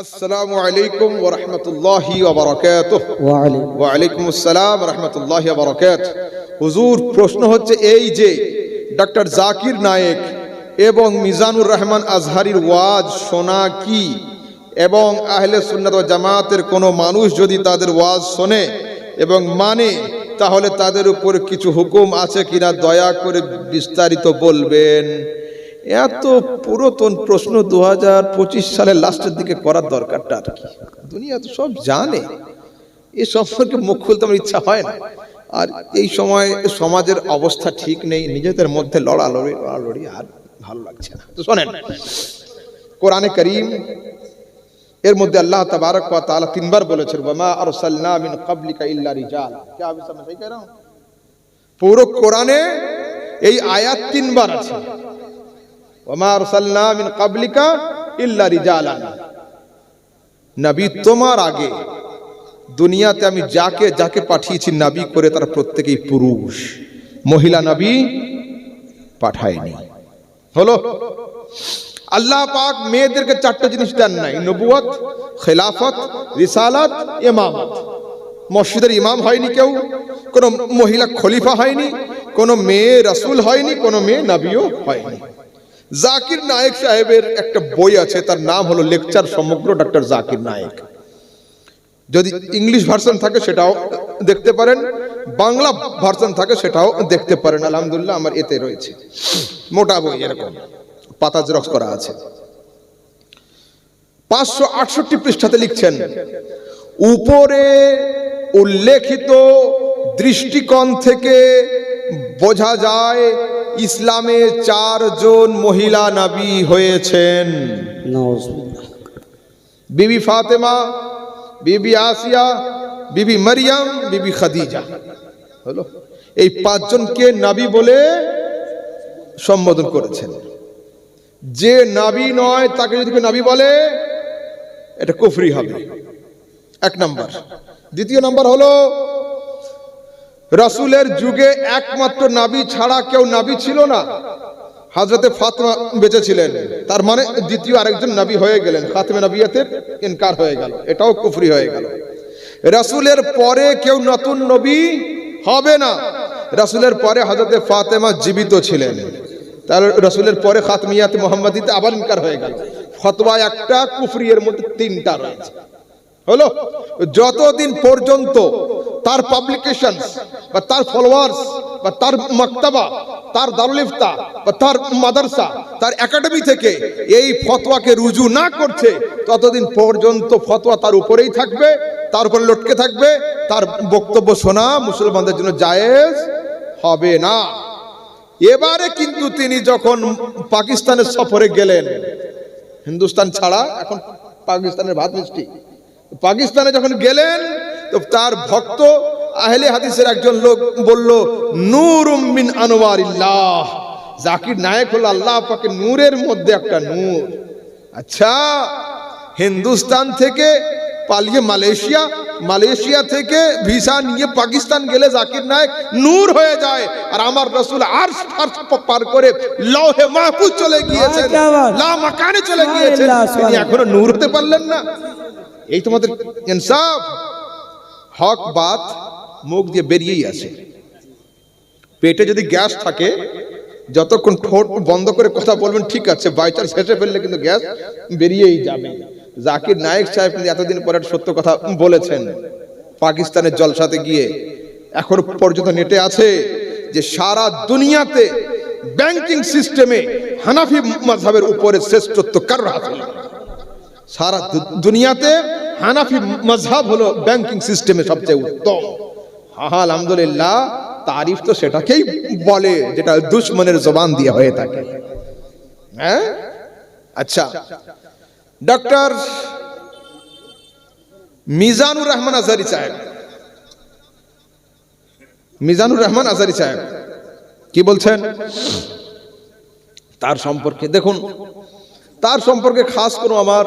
আসসালামু আলাইকুম ওয়া রাহমাতুল্লাহি ওয়া বারাকাতুহু। ওয়া আলাইকুম আসসালাম ওয়া রাহমাতুল্লাহি ওয়া বারাকাতুহু। হুজুর, প্রশ্ন হচ্ছে এই যে ডক্টর জাকির নায়েক এবং মিজানুর রহমান আজহারির ওয়াজ শোনা কি এবং আহলে সুন্নাত ওয়াল জামাতের কোনো মানুষ যদি তাদের ওয়াজ শোনে এবং মানে তাহলে তাদের উপর কিছু হুকুম আছে কিনা দয়া করে বিস্তারিত বলবেন। এত পুরাতন প্রশ্ন 2025 সালের লাস্টের দিকে করার দরকারটা আর কি। দুনিয়া তো সব জানে, এ সম্পর্কে মুখ খুলতে আমার ইচ্ছা হয় না। আর এই সময় সমাজের অবস্থা ঠিক নেই, নিজেদের মধ্যে লড়ালড়ি আর ভালো লাগছে না। তো শোনেন, কোরআনে কারীম এর মধ্যে আল্লাহ তাবারক ওয়া তাআলা তিনবার বলেছেন ওয়ামা আরসালনা মিন ক্বাবলিকা ইল্লা রিজাল। কি আমি সহি কহ রাহা হুঁ? পুরো কোরআনে এই আয়াত তিনবার আছে, ওয়ামা আরসালনা মিন ক্বাবলিকা ইল্লা রিজালান। নবী তোমার আগে দুনিয়াতে আমি যাকে যাকে পাঠিয়েছি নবী করে তারা প্রত্যেকেই পুরুষ, মহিলা নবী পাঠায়নি। হলো, আল্লাহ পাক মেয়েদেরকে চারটা জিনিস দেন নাই, নবুয়ত, খেলাফত, রিসালাত, ইমামত। মসজিদের ইমাম হয়নি কেউ, কোনো মহিলা খলিফা হয়নি, কোনো মেয়ে রাসূল হয়নি, কোনো মেয়ে নবীও হয়নি। জাকির নায়েক সাহেবের একটা বই আছে, তার নাম হলো লেকচার সমগ্র ডক্টর জাকির নায়েক। যদি ইংলিশ ভার্সন থাকে সেটাও দেখতে পারেন, বাংলা ভার্সন থাকে সেটাও দেখতে পারেন। আলহামদুলিল্লাহ আমার এতে রয়েছে, মোটা বই, এরকম পাতা জেরক্স করা আছে। 568 পৃষ্ঠাতে লিখছেন, উপরে উল্লেখিত দৃষ্টিকোণ থেকে বোঝা যায় ইসলামে 4 জন মহিলা নবী হয়েছেন। বিবি ফাতেমা, বিবি আসিয়া, বিবি মারিয়াম, বিবি খাদিজা। হলো, এই 5 জনকে নবী বলে সম্বোধন করেছেন। যে নবী নয় তাকে যদি কেউ নবী বলে এটা কুফরি হবে, 1 নাম্বার। দ্বিতীয় নাম্বার হলো রাসূলের যুগে একমাত্র নবী ছাড়া কেউ নবী ছিল না, হযরতে ফাতেমা বেঁচে ছিলেন, তার মানে দ্বিতীয় আরেকজন নবী হয়ে গেলেন, খাতমে নবিয়্যতের ইনকার হয়ে গেল, এটাও কুফরি হয়ে গেল। রাসূলের পরে কেউ নতুন নবী হবে না, রাসূলের পরে হযরতে ফাতেমা জীবিত ছিলেন, তার রাসূলের পরে খাতমিয়াতে মুহাম্মাদিতে আবার ইনকার হয়ে গেল। ফতোয়া একটা, কুফরি এর মধ্যে 3টা রয়েছে। হলো, যতদিন পর্যন্ত তার পাবলিকেশনস বা তার ফলোয়ার্স বা তার মাকতাবা, তার দারুল ইফতা বা তার মাদ্রাসা, তার একাডেমি থেকে এই ফতোয়াকে রুজু না করছে ততদিন পর্যন্ত ফতোয়া তার উপরেই থাকবে, তার উপরে লটকে থাকবে, তার বক্তব্য শোনা মুসলমানদের জন্য জায়েজ হবে না। এবারে কিন্তু তিনি যখন পাকিস্তানের সফরে গেলেন, হিন্দুস্তান ছাড়া এখন পাকিস্তানের ভাত মিষ্টি, পাকিস্তানে যখন গেলেন তো তার ভক্ত আহলে হাদিসের একজন লোক বলল, নূরুম মিন আনওয়ারিল্লাহ, জাকির নায়েক হলো আল্লাহ পাকের নূরের মধ্যে একটা নূর। আচ্ছা, হিন্দুস্তান থেকে পালিয়ে মালয়েশিয়া থেকে ভিসা নিয়ে পাকিস্তান গেলে জাকির নায়েক নূর হয়ে যায়, আর আমার রাসূল আরশ পার করে লৌহে মাহফুজ চলে গিয়েছেন, লা মাকানে চলে গিয়েছেন, তিনি এখনো নূর হতে পারলেন না। এই তোমাদের ইনসাফ? হক বাত মুখ দিয়ে বেরিয়েই আসে। পেটে যদি গ্যাস থাকে, যতক্ষণ ঠোঁট বন্ধ করে কথা বলবেন ঠিক আছে, বাই চান্স হেসে ফেললে কিন্তু গ্যাস বেরিয়েই যাবে। জাকির নায়েক সাহেব কিন্তু এতদিন পরে সত্য কথা বলেছেন পাকিস্তানের জলসাতে গিয়ে। এখন পর্যন্ত নেটে আছে যে সারা দুনিয়াতে ব্যাংকিং সিস্টেমে হানাফি মাযহাবের উপরে শ্রেষ্ঠত্ব কার হাসিল। সারা দুনিয়াতে হানাফি মাযহাব হলো ব্যাংকিং সিস্টেমে সবচেয়ে উত্তম। হ্যাঁ, আলহামদুলিল্লাহ, তারিফ তো সেটাকেই বলে যেটা দুশমনের জবান দিয়ে হয়ে থাকে। হ্যাঁ, আচ্ছা, ডক্টর মিজানুর রহমান আজহারী সাহেব কি বলছেন তার সম্পর্কে? দেখুন, তার সম্পর্কে খাস কোনো আমার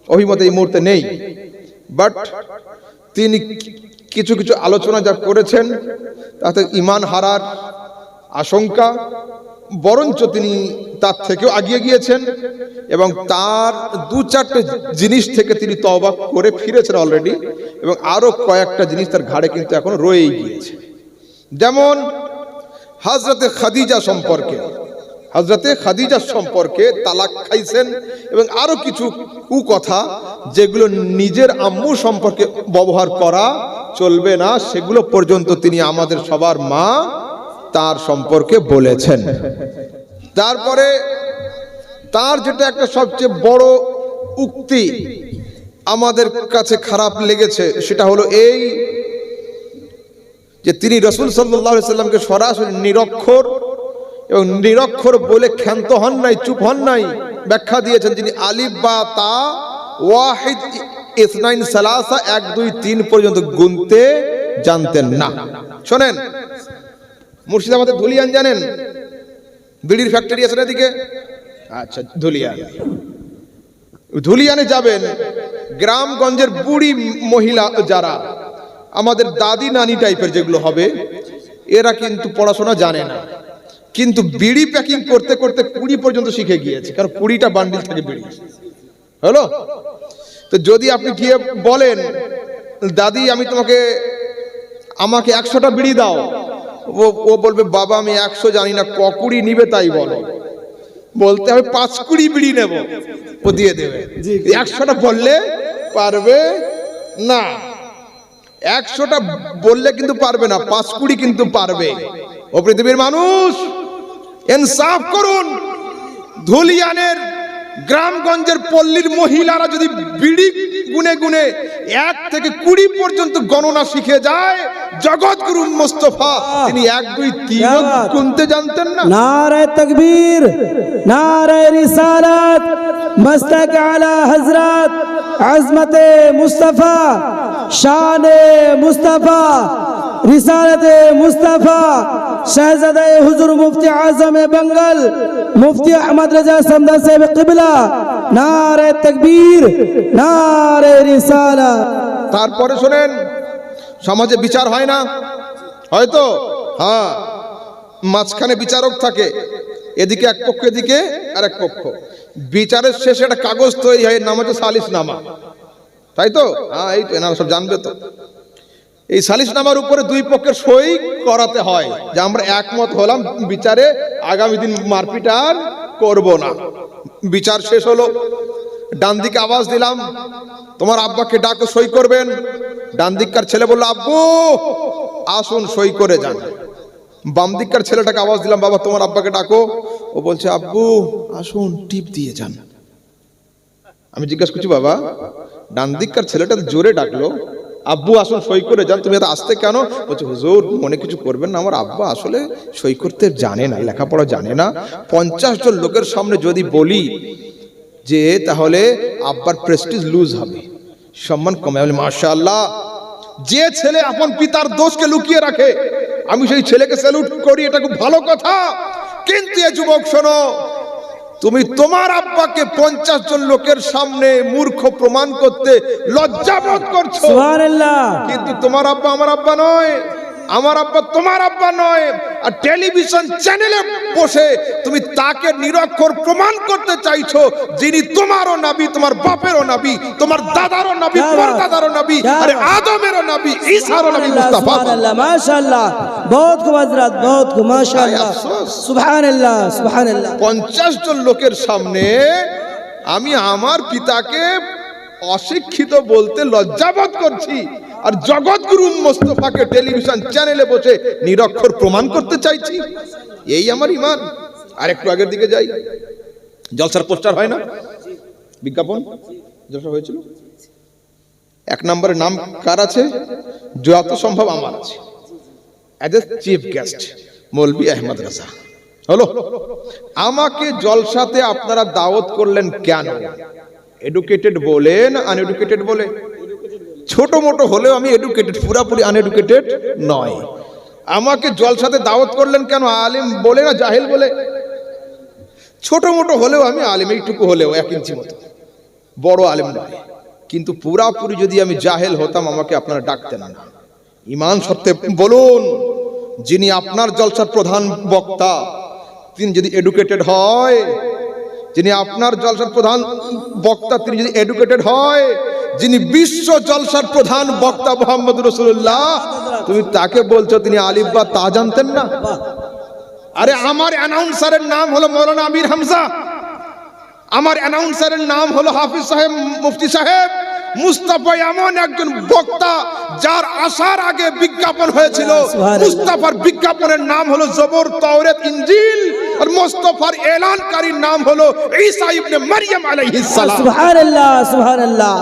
অভিমত এই মুহূর্তে নেই, বাট তিনি কিছু কিছু আলোচনা যা করেছেন তাতে ঈমান হারার আশঙ্কা বরঞ্চ তিনি তার থেকেও এগিয়ে গিয়েছেন এবং তার 2-4টে জিনিস থেকে তিনি তওবা করে ফিরেছেন অলরেডি, এবং আরো কয়েকটা জিনিস তার ঘাড়ে কিন্তু এখন রয়েই গিয়েছে। যেমন হযরতে খাদিজা সম্পর্কে তালাক খাইছেন, এবং আরো কিছু কুকথা যেগুলো নিজের আম্মু সম্পর্কে ব্যবহার করা চলবে না, সেগুলো পর্যন্ত তিনি আমাদের সবার মা তার সম্পর্কে বলেছেন। তারপরে তার যেটা একটা সবচেয়ে বড় উক্তি আমাদের কাছে খারাপ লেগেছে, সেটা হলো এই যে তিনি রাসূল সাল্লাল্লাহু আলাইহি সাল্লামকে সরাসরি নিরক্ষর এবং নিরক্ষর বলে ক্ষান্ত হন নাই, চুপ হন নাই, ব্যাখ্যা দিয়েছেন। যিনি আলিফ বা তা ওয়াহিদ ইসনাইন সালাসা 1 2 3 পর্যন্ত গুনতে জানতেন না। শোনেন, মুর্শিদাবাদের ধুলিয়ান জানেন? বিড়ির ফ্যাক্টরি আছে না এদিকে? আচ্ছা, ধুলিয়ানে যাবেন, গ্রামগঞ্জের বুড়ি মহিলা যারা আমাদের দাদি নানি টাইপের যেগুলো হবে, এরা কিন্তু পড়াশোনা জানে না, কিন্তু বিড়ি প্যাকিং করতে করতে 20 পর্যন্ত শিখে গিয়েছে, কারণ 20টা বান্ডিল থাকে বিড়ি। হলো তো, যদি আপনি গিয়ে বলেন দাদি আমাকে 100টা বিড়ি দাও, ও বলবে বাবা আমি 100 জানি না, কুড়ি নিবে তাই বলো। বলতে হবে 5-20 বিড়ি নেব, ও দিয়ে দেবে। 100টা বললে পারবে না, 100টা বললে কিন্তু পারবে না, 5-20 কিন্তু পারবে। ও পৃথিবীর মানুষ, ইনসাফ করুন। ধুলিয়ানের গ্রামগঞ্জের পল্লীর মহিলারা যদি বিড়ি গুনে গুনে 1 থেকে 20 পর্যন্ত গণনা শিখে যায়, জগৎগুরু মুস্তাফা তিনি 1 2 3 গুনতে জানতেন না। নারে তাকবীর, নারে রিসালাত, মস্তক আলা হযরত, আজমতে মুস্তাফা, শানে মুস্তাফা, रिसालत मुस्तफ़ा, शहज़ादे हुजूर मुफ्ती आज़म बंगल मुफ्ती अहमद रजा समदा साहिब क़िबला, नारे तकबीर, नारे रिसालत। তারপরে শুনেন, সমাজে বিচার হয় না হয়তো? হ্যাঁ, মাঝখানে বিচারক থাকে, এদিকে এক পক্ষ এদিকে আর এক পক্ষ। বিচারের শেষে একটা কাগজ তৈরি হয়, নাম হচ্ছে সালিসনামা, তাই তো? হ্যাঁ, এই তো, এনারা সব জানবে তো। এই সালিসনামার উপরে 2 পক্ষের সই করাতে হয় যে আমরা একমত হলাম বিচারে আগামী দিন মারপিট আর করব না। বিচার শেষ হলো, ডান দিকে আওয়াজ দিলাম তোমার আব্বাকে ডাকো, সই করবেন। ডান দিককার ছেলে বলল আব্বু আসুন সই করে যান। বাম দিককার ছেলেটাকে আওয়াজ দিলাম বাবা তোমার আব্বাকে ডাকো। ও বলছে আব্বু আসুন টিপ দিয়ে যান। আমি জিজ্ঞাসা করছি বাবা, ডান দিককার ছেলেটা জোরে ডাকলো, আব্বু আসুন সই করে যান, তুমি এত আসতে কেন? বলছে হুজুর মনে কিছু করবেন না, আমার আব্বা আসলে সই করতে জানে না, লেখাপড়া জানে না। 50 জন লোকের সামনে যদি বলি যে তাহলে আব্বার প্রেস্টিজ লুজ হবে, সম্মান কমে যাবে। মাশাআল্লাহ, যে ছেলে আপন পিতার দোষকে লুকিয়ে রাখে আমি সেই ছেলেকে স্যালুট করি, এটা খুব ভালো কথা। কিন্তু এ যুবক শোনো, তুমি তোমার আব্বাকে 50 জন লোকের সামনে মূর্খ প্রমাণ করতে লজ্জাবোধ করছো, সুবহানাল্লাহ। কিন্তু তোমার আব্বা আমার আব্বা নয়, আমার আব্বা তোমার আব্বা নয়। আর টেলিভিশন চ্যানেলে বসে তুমি তাকে নিরক্ষর প্রমাণ করতে চাইছো, যিনি তোমারও নবী, তোমার বাপেরও নবী, তোমার দাদারও নবী, পরদাদারও নবী, আরে আদমেরও নবী, ঈসারও নবী মুস্তাফা। সুবহানাল্লাহ, মাশাআল্লাহ, বহুত খুব হযরত, বহুত খুব, মাশাআল্লাহ, সুবহানাল্লাহ, সুবহানাল্লাহ। 50 জন লোকের সামনে আমি আমার পিতাকে অশিক্ষিত বলতে লজ্জাবোধ করছি, আর জগৎগুরু মুস্তাফাকে টেলিভিশন চ্যানেলে বসে নিরক্ষর প্রমাণ করতে চাইছি। এই আমার ঈমান। আর একটু আগের দিকে যাই, জলসার পোস্টার হয় না, বিজ্ঞাপন জলসা হয়েছিল, 1 নম্বরের নাম কার আছে? যত সম্ভব আমার আছে, অ্যাজ এ চিফ গেস্ট মৌলভী আহমদ রাজা। হলো, আমাকে জলসাতে আপনারা দাওয়াত করলেন কেন? এডুকেটেড বলেন, আনএডুকেটেড বলে? ছোট মোটো হলেও আমি এডুকেটেড, পুরাপুরি আনএডুকেটেড নয়। আমাকে জলসাতে দাওয়াত করলেন কেন? আলিম বলে না জাহেল বলে? ছোট মোটো হলেও আমি আলিম, এইটুকু হলেও 1 ইঞ্চি মতো, বড় আলিম নয়। কিন্তু পুরাপুরি যদি আমি জাহেল হতাম আমাকে আপনারা ডাকতেন না। ঈমান সত্যি বলুন, যিনি আপনার জলসার প্রধান বক্তা তিনি যদি এডুকেটেড হয়, যিনি আপনার জলসার প্রধান বক্তা তিনি যদি এডুকেটেড হয়, যিনি বিশ্ব জলসার প্রধান বক্তা মুহাম্মদ রাসূলুল্লাহ, তুমি তাকে বলছো তিনি আলিফ বা তা জানতেন না? আরে আমার অ্যানাউন্সারের নাম হলো মৌলানা আমির হামজা, আমার অ্যানাউন্সারের নাম হলো হাফিজ সাহেব, মুফতি সাহেব। মুস্তাফা এমন একজন বক্তা যার আসার আগে বিজ্ঞাপন হয়েছিল, মুস্তাফার বিজ্ঞাপনের নাম হলো জবর, তাওরাত, ইনজিল, আর মুস্তাফার এলানকারীর নাম হলো ঈসা ইবনে মারইয়াম আলাইহিস সালাম। সুবহানাল্লাহ, সুবহানাল্লাহ,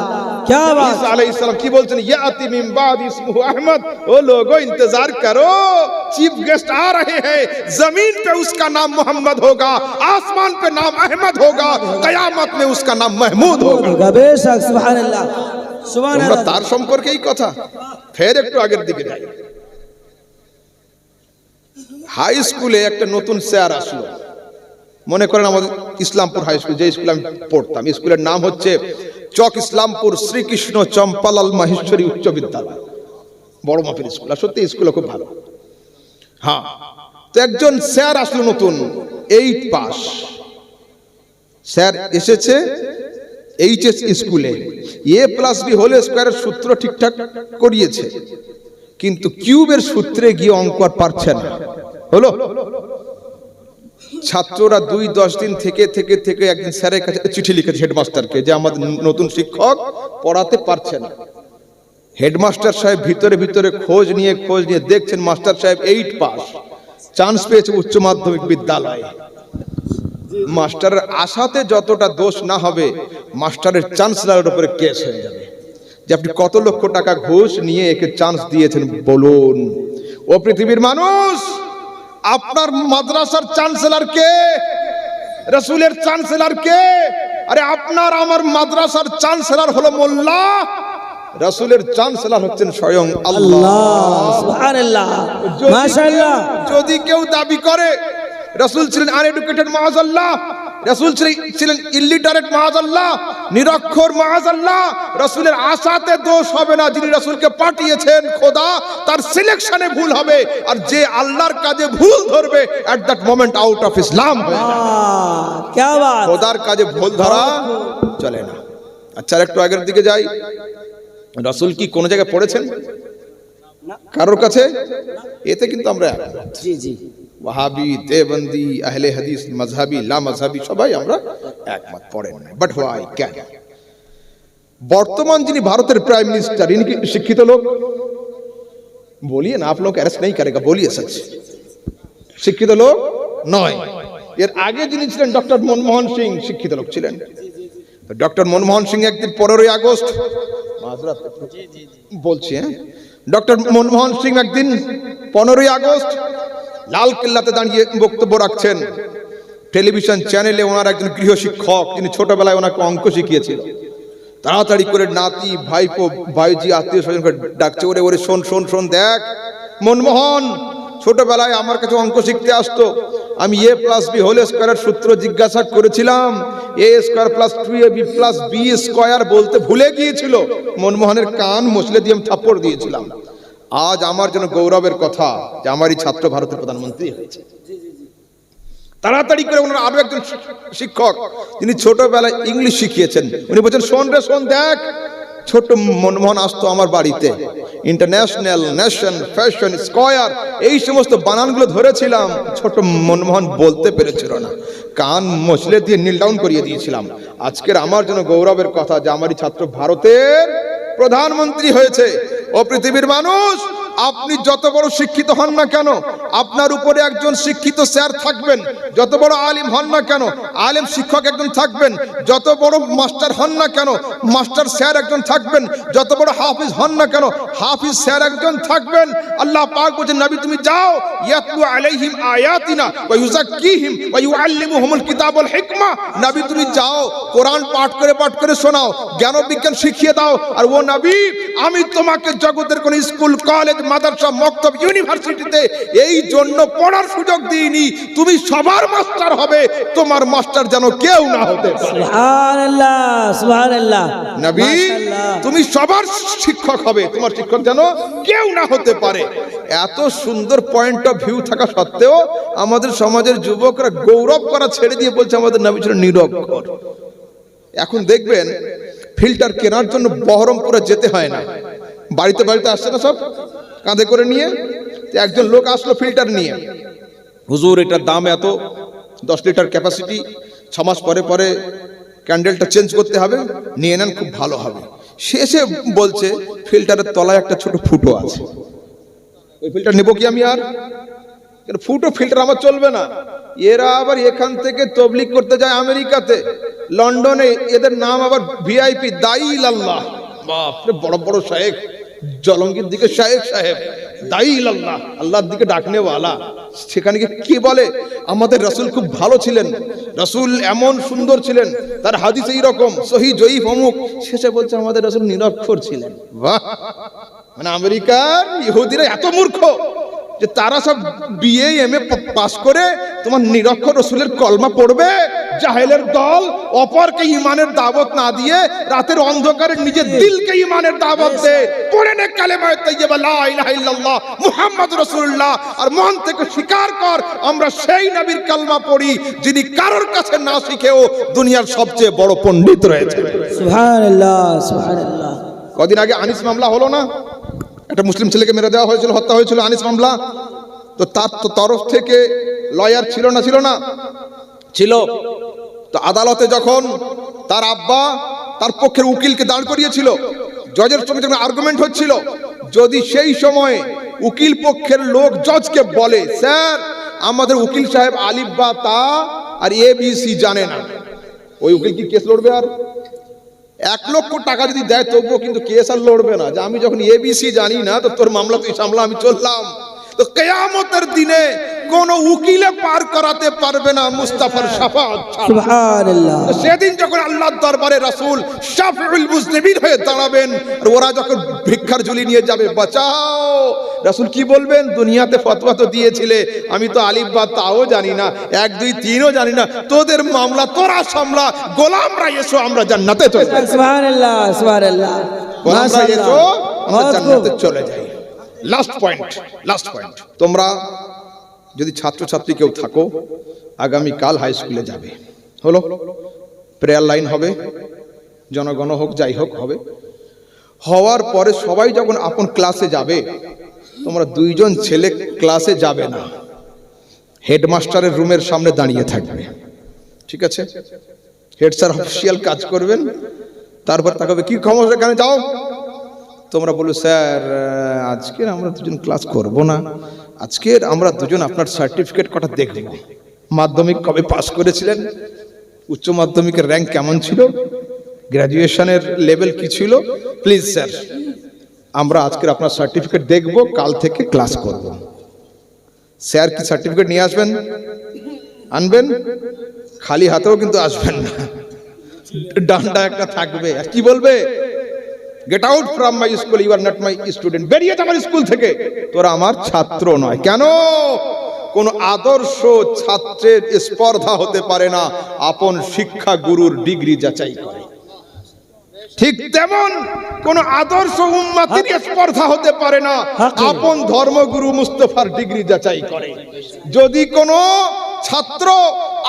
क्या बात। ঈসা আলাইহিস সালাম কি বলছেন? ইয়াতি মিন বাদ ইসমুহু আহমদ, ও লোগো इंतजार करो, चीफ गेस्ट आ रहे हैं, जमीन पे उसका नाम मोहम्मद होगा, आसमान पे नाम अहमद होगा, कयामत में उसका नाम महमूद होगा। बेशक, सुबहानाल्लाह, আমরা सुबहानाल्लाह। তার সম্পর্কে এই কথা। ফের একটু আগের দিকে যাই। হাই স্কুলে একটা নতুন স্যার আসলো, মনে করেন আমাদের ইসলামপুর হাই স্কুল, যে স্কুলে আমি পড়তাম, স্কুলের নাম হচ্ছে চক ইসলামপুর শ্রীকৃষ্ণ চম্পালাল মাহেশ্বরী উচ্চ বিদ্যালয়, বড় মাপের স্কুল, আর সত্যি স্কুল খুব ভালো। হ্যাঁ, তো একজন স্যার আসলো নতুন, 8 পাস স্যার এসেছে এইচএস স্কুলে, a+b হোল স্কয়ারের সূত্র ঠিকঠাক করিয়েছে, কিন্তু কিউবের সূত্রে গিয়ে অঙ্ক আর পারছে না। হলো, ছাত্ররা 2-10 দিন থেকে একদিন স্যারের কাছে চিঠি লিখেছে হেডমাস্টারকে, যে আমাদের নতুন শিক্ষক পড়াতে পারছে না। হেডমাস্টার সাহেব ভিতরে খোঁজ নিয়ে দেখছেন মাস্টার সাহেব 8 পাস, চান্স পেয়েছে উচ্চ মাধ্যমিক বিদ্যালয়ে। মাস্টারের আশাতে যতটা দোষ না হবে, মাস্টারের চ্যান্সেলরের উপরে কেস হয়ে যাবে যে আপনি কত লক্ষ টাকা ঘুষ নিয়ে একে চান্স দিয়েছেন বলুন। ও পৃথিবীর মানুষ, আপনার মাদ্রাসার চ্যান্সেলর কে? রাসূলের চ্যান্সেলর কে? আরে আপনার আমার মাদ্রাসার চ্যান্সেলর হলো মোল্লা, রাসূলের চ্যান্সেলর হচ্ছেন স্বয়ং আল্লাহ। সুবহানাল্লাহ, মাশাআল্লাহ। যদি কেউ দাবি করে রাসূল ছিলেন আনএডুকেটেড, মাআযাল্লাহ, রাসূল ছিলেন ইলিটারেট, মাআযাল্লাহ, নিরক্ষর, মাআযাল্লাহ, রাসূলের আশাতে দোষ হবে না। যিনি রাসূলকে পাঠিয়েছেন খোদা, তার সিলেকশনে ভুল হবে, আর যে আল্লাহর কাজে ভুল ধরবে at that moment out of Islam হয়ে যাবে। क्या बात। খোদার কাজে ভুল ধরা চলে না। আচ্ছা, একটু আগের দিকে যাই। রাসূল কি কোন জায়গায় পড়েছেন কারোর কাছে? এতে কিন্তু আমরা জি জি, ওয়াহাবি, দেওবন্দি, আহলে হাদিস, মাযহাবি, লা মাযহাবি সবাই আমরা একমত, পড়েন না। বাট হোয়াই কেন? বর্তমান যিনি ভারতের প্রাইম মিনিস্টার, ইনি কি শিক্ষিত লোক? বলিয়ে না, আপ লোক অ্যারেস্ট नहीं करेगा, বলিয়ে সচ শিক্ষিত লোক নয়। এর আগে যিনি ছিলেন ডক্টর মনমোহন সিং, শিক্ষিত লোক ছিলেন। তো ডক্টর মনমোহন সিং একদিন 15ই আগস্ট, মাযরাত বলছি, ডক্টর মনমোহন সিং একদিন 15ই আগস্ট লাল কেল্লাতে দাঁড়িয়ে বক্তব্য রাখছেন। টেলিভিশন চ্যানেলে ওনার একজন গৃহ শিক্ষক, যিনি ছোটবেলায় ওনাকে অঙ্ক শিখিয়েছিল, তাড়াতাড়ি করে নাতি, ভাইপো, ভাইজি, আত্মীয় স্বজনকে ডাকছে, ওরে ওরে শোন শোন শোন, দেখ মনমোহন ছোটবেলায় আমার কাছে অঙ্ক শিখতে আসতো, আমি a+b হোল স্কয়ারের সূত্র জিজ্ঞাসা করেছিলাম, a² + 2ab + b² বলতে ভুলে গিয়েছিল, মনমোহনের কান মশলে দিয়ে আমি থাপ্পড় দিয়েছিলাম। আজ আমার জন্য গৌরবের কথা যে আমারই ছাত্র ভারতের প্রধানমন্ত্রী হয়েছে। তাড়াতাড়ি করে ওনার আরো একজন শিক্ষক, যিনি ছোটবেলায় ইংলিশ শিখিয়েছেন, উনি বলছেন শোন রে শোন, দেখ ছোট মনমোহন আসতো আমার বাড়িতে, ইন্টারন্যাশনাল, ন্যাশন, ফ্যাশন, স্কয়ার, এই সমস্ত বানানগুলো ধরেছিলাম, ছোট মনমোহন বলতে পেরেছিল না, কান মশলে দিয়ে নীল ডাউন করিয়ে দিয়েছিলাম। আজকের আমার জন্য গৌরবের কথা যে আমারই ছাত্র ভারতের প্রধানমন্ত্রী হয়েছে। ও পৃথিবীর মানুষ, আপনি যত বড় শিক্ষিত হন না কেন, আপনার উপরে একজন শিক্ষিত স্যার থাকবেন। যত বড় আলিম হন না কেন, আলিম শিক্ষক একজন থাকবেন। যত বড় মাস্টার হন না কেন, মাস্টার স্যার একজন থাকবেন। যত বড় হাফিজ হন না কেন, হাফিজ স্যার একজন থাকবেন। আল্লাহ পাক বলেন, নবী তুমি যাও, ইয়াতলু আলাইহিম আয়াতিনা ওয়া ইউযাক্কিহিম ওয়া ইউআল্লিমুহুমুল কিতাব ওয়াল হিকমা, নবী তুমি যাও, কোরআন পাঠ করে শোনাও, জ্ঞান বিজ্ঞান শিখিয়ে দাও। আর ও নবী, আমি তোমাকে জগতের কোন স্কুল, কলেজ, মাদ্রাসা, মক্তব, ইউনিভার্সিটিতে এই জন্য পড়ার সুযোগ দিইনি, তুমি সবার মাস্টার হবে, তোমার মাস্টার যেন কেউ না হতে পারে। সুবহানাল্লাহ, সুবহানাল্লাহ। নবী, তুমি সবার শিক্ষক হবে, তোমার শিক্ষক যেন কেউ না হতে পারে। এত সুন্দর পয়েন্ট অফ ভিউ থাকা সত্ত্বেও আমাদের সমাজের যুবকরা গৌরব করা ছেড়ে দিয়ে বলছে আমাদের নবী ছিল নিরক্ষর। এখন দেখবেন ফিল্টার কেনার জন্য বহরমপুরে যেতে হয় না, বাড়িতে বাড়িতে আসছে না সব কাঁধে করে নিয়ে। একজন লোক আসলো ফিল্টার নিয়ে, হুজুর এটার দাম এত, 10 লিটার ক্যাপাসিটি, 6 মাস পরে পরে ক্যান্ডেলটা চেঞ্জ করতে হবে, নিয়ে নেন খুব ভালো হবে। শেষে বলছে ফিল্টারের তলায় একটা ছোট ফুটো আছে, ওই ফিল্টার নেবো কি আমি আর? ফুটো ফিল্টার আমার চলবে না। এরা আবার এখান থেকে তবলিগ করতে যায় আমেরিকাতে, লন্ডনে, এদের নাম আবার ভিআইপি, দাইল আল্লাহ, বাপরে বড় বড় শায়েখ, জলঙ্গির দিকে শায়েখ সাহেব, দাইল আল্লাহ, আল্লাহর দিকে ডাকনে ওয়ালা। সেখানে গিয়ে কি বলে আমাদের রাসূল খুব ভালো ছিলেন, রাসূল এমন সুন্দর ছিলেন, তার হাদিস এই রকম সহিহ জয়ীফ অমুক। শেষে বলছে আমাদের রাসূল নিরক্ষর ছিলেন। বাহ! মানে আমেরিকার ইহুদিরা এত মূর্খ যে তারা সব বিএ এমএ পাস করে তোমার নিরক্ষর রাসূলের কলমা পড়বে। জাহেলের দল অপরকে ঈমানের দাওয়াত না দিয়ে রাতের অন্ধকারে নিজের দিলকে ঈমানের দাওয়াত দে, পড়ে নে কালেমা তাইয়্যিবা লা ইলাহা ইল্লাল্লাহ মুহাম্মাদুর রাসূলুল্লাহ, আর মন থেকে স্বীকার কর আমরা সেই নবীর কালমা পড়ি যিনি কারোর কাছে না শিখেও দুনিয়ার সবচেয়ে বড় পণ্ডিত রয়েছে। সুবহানাল্লাহ, সুবহানাল্লাহ। কদিন আগে আনিস মামলা হলো না, একটা মুসলিম ছেলেকে মেরে দেওয়া হয়েছিল, হত্যা হয়েছিল, আনিস মামলা। তো তার তো তরফ থেকে লয়ার ছিল না, ছিল না? ছিল। তো আদালতে যখন তার আব্বা তার পক্ষের উকিলকে দাঁড় করিয়েছিল, জজের সঙ্গে যখন আর্গুমেন্ট হচ্ছিল, যদি সেই সময় উকিল পক্ষের লোক জজকে বলে স্যার আমাদের উকিল সাহেব আলিফ বা তা আর ABC জানে না, ওই উকিল কি কেস লড়বে? আর 1 লক্ষ টাকা যদি দেয় তবুও কিন্তু কেস আর লড়বে না, যে আমি যখন ABC জানি না তো তোর মামলা তুই সামলা, আমি চললাম। তো কিয়ামতের দিনে কোন উকিলে পার করাতে পারবে না মুস্তাফার শাফাআত ছাড়া। সুবহানাল্লাহ। সেদিন যখন আল্লাহর দরবারে রাসূল শাফিউল মুজনিবিন হয়ে দাঁড়াবেন, আর ওরা যখন ভিক্ষার ঝুলি নিয়ে যাবে, বাঁচাও, রাসূল কি বলবেন? দুনিয়াতে ফতোয়া তো দিয়েছিলে, আমি তো আলিফ বা তাও জানি না, 1 2 3ও জানি না, তোদের মামলা তোরা সামলা, গোলামরা এসো আমরা জান্নাতে চলে যাই। সুবহানাল্লাহ, সুবহানাল্লাহ, গোলামরা এসো আমরা মাশাআল্লাহ। জান্নাতে চলে যাই। লাস্ট পয়েন্ট, তোমরা যদি ছাত্রছাত্রী কেউ থাকো, আগামী কাল হাই স্কুলে যাবে, হলো প্রেয়ার লাইন হবে, জনগণ হোক যাই হোক হবে, হওয়ার পরে সবাই যখন আপন ক্লাসে যাবে, তোমরা 2 জন ছেলে ক্লাসে যাবে না, হেডমাস্টারের রুমের সামনে দাঁড়িয়ে থাকবে, ঠিক আছে? হেড স্যার অফিসিয়াল কাজ করবেন, তারপর তাকাবে কি ক্ষমতা, এখানে যাও। তোমরা বলো স্যার আজকের আমরা 2 জন ক্লাস করব না, আজকের আমরা 2 জন আপনার সার্টিফিকেট কটা দেখব, মাধ্যমিক কবে পাস করেছিলেন, উচ্চ মাধ্যমিকের র্যাঙ্ক কেমন ছিল, গ্র্যাজুয়েশনের লেভেল কি ছিল, প্লিজ স্যার আমরা আজকের আপনার সার্টিফিকেট দেখব, কাল থেকে ক্লাস করব। স্যার কি সার্টিফিকেট নিয়ে আসবেন? আনবেন, খালি হাতেও কিন্তু আসবেন না, ডান্ডা একটা থাকবে, আর কি বলবে? Get out from my school, you are not my student, বেরিয়ে যা আমার স্কুল থেকে, তোরা আমার ছাত্র নয়। কেন? কোন আদর্শ ছাত্রের স্পর্ধা হতে পারে না আপন শিক্ষা গুরুর ডিগ্রি যাচাই করে, ঠিক তেমন কোন আদর্শ উম্মতের স্পর্ধা হতে পারে না আপন ধর্মগুরু মুস্তাফার ডিগ্রি যাচাই করে। যদি কোন ছাত্র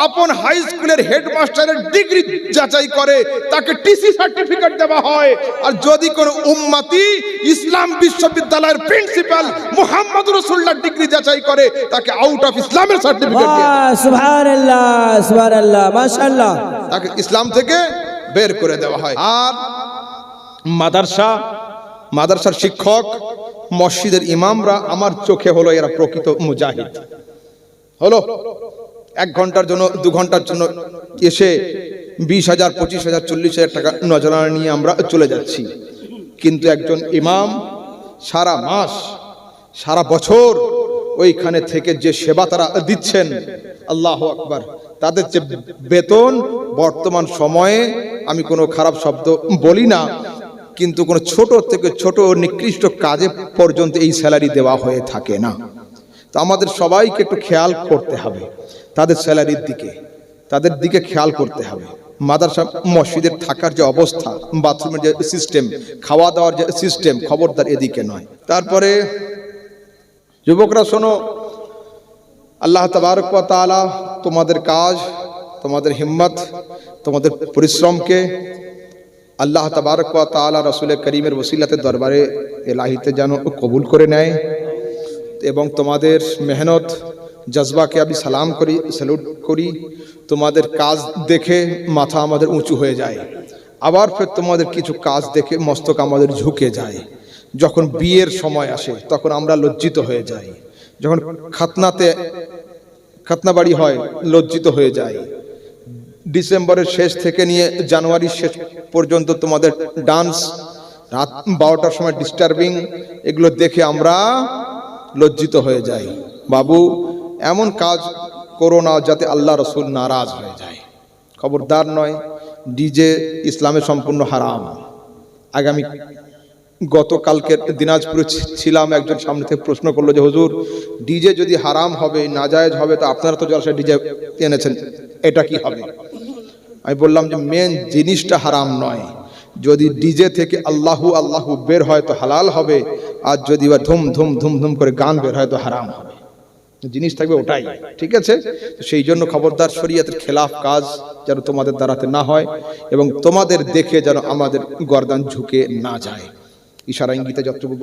আপন হাই স্কুলের হেডমাস্টারের ডিগ্রি যাচাই করে, তাকে টিসি সার্টিফিকেট দেওয়া হয়। আর যদি কোন উম্মতি ইসলাম বিশ্ববিদ্যালয়ের প্রিন্সিপাল মুহাম্মদ রাসূলুল্লাহ ডিগ্রি যাচাই করে, তাকে আউট অফ ইসলামের সার্টিফিকেট দেওয়া হয়। সুবহানাল্লাহ, সুবহানাল্লাহ, মাশাআল্লাহ, তাকে ইসলাম থেকে বের করে দেওয়া হয়। আর মাদ্রাসার শিক্ষক, মসজিদের ইমামরা আমার চোখে হলো এরা প্রকৃত মুজাহিদ। হলো 1 ঘন্টার জন্য 2 ঘন্টার জন্য এসে 20,000 25,000 40,000 টাকা নজরানা নিয়ে আমরা চলে যাচ্ছি, কিন্তু একজন ইমাম সারা মাস সারা বছর ওইখানে থেকে যে সেবা তারা দিচ্ছেন, আল্লাহু আকবার, তাদের যে বেতন বর্তমান সময়ে, আমি কোনো খারাপ শব্দ বলি না, কিন্তু কোনো ছোট থেকে ছোট নিকৃষ্ট কাজে পর্যন্ত এই স্যালারি দেওয়া হয়ে থাকে না। তো আমাদের সবাইকে একটু খেয়াল করতে হবে তাদের স্যালারির দিকে, তাদের দিকে খেয়াল করতে হবে। মাদ্রাসা মসজিদের থাকার যে অবস্থা, বাথরুমের যে সিস্টেম, খাওয়া দাওয়ার যে সিস্টেম, খবরদার এদিকে নয়। তারপরে যুবকরা শোনো, আল্লাহ তাবারক ওয়া তাআলা তোমাদের কাজ, তোমাদের হিম্মত, তোমাদের পরিশ্রমকে আল্লাহ তাবারক ওয়া তাআলা রাসূল করিমের ওসিলাতে দরবারে ইলাহিতে যেন কবুল করে নেয় এবং তোমাদের মেহনত জজবাকে আমি সালাম করি, স্যালুট করি। তোমাদের কাজ দেখে মাথা আমাদের উঁচু হয়ে যায়, আবার ফের তোমাদের কিছু কাজ দেখে মস্তক আমাদের ঝুঁকে যায়। যখন বিয়ের সময় আসে তখন আমরা লজ্জিত হয়ে যাই, যখন খাতনা বাড়ি হয় লজ্জিত হয়ে যায়। ডিসেম্বরের শেষ থেকে নিয়ে জানুয়ারির শেষ পর্যন্ত তোমাদের ডান্স, রাত 12টার সময় ডিস্টার্বিং, এগুলো দেখে আমরা লজ্জিত হয়ে যাই। বাবু, এমন কাজ করো না যাতে আল্লাহ রসুল নারাজ হয়ে যায়। খবরদার নয়, ডিজে ইসলামে সম্পূর্ণ হারাম। আগামী গতকালকে দিনাজপুরে ছিলাম, একজন সামনে থেকে প্রশ্ন করলো যে হুজুর, ডিজে যদি হারাম হবে, নাজায়েজ হবে, তো আপনারা তো জলসায় ডিজে এনেছেন, এটা কি হবে? আমি বললাম যে মেন জিনিসটা হারাম নয়, যদি ডিজে থেকে আল্লাহু আল্লাহু বের হয় তো হালাল হবে, আর যদি বা ধুম ধুম ধুম ধুম করে গান বের হয় তো হারাম হবে। জিনিস থাকবে ওটাই, ঠিক আছে? সেই জন্য খবরদার, শরীয়তের খেলাফ কাজ যেন তোমাদের দ্বারাতে না হয় এবং তোমাদের দেখে যেন আমাদের গর্দান ঝুঁকে না যায়। ইশারা ইঙ্গিতে যতটুকু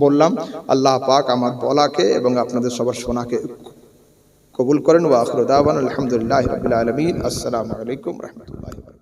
বললাম আল্লাহ পাক আমার বলাকে এবং আপনাদের সবার শোনাকে কবুল করেন। ওয়া আখিরু দাওয়ানা আলহামদুলিল্লাহি রাব্বিল আলামিন। আসসালামু আলাইকুম ওয়া রাহমাতুল্লাহি ওয়া বারাকাতুহু।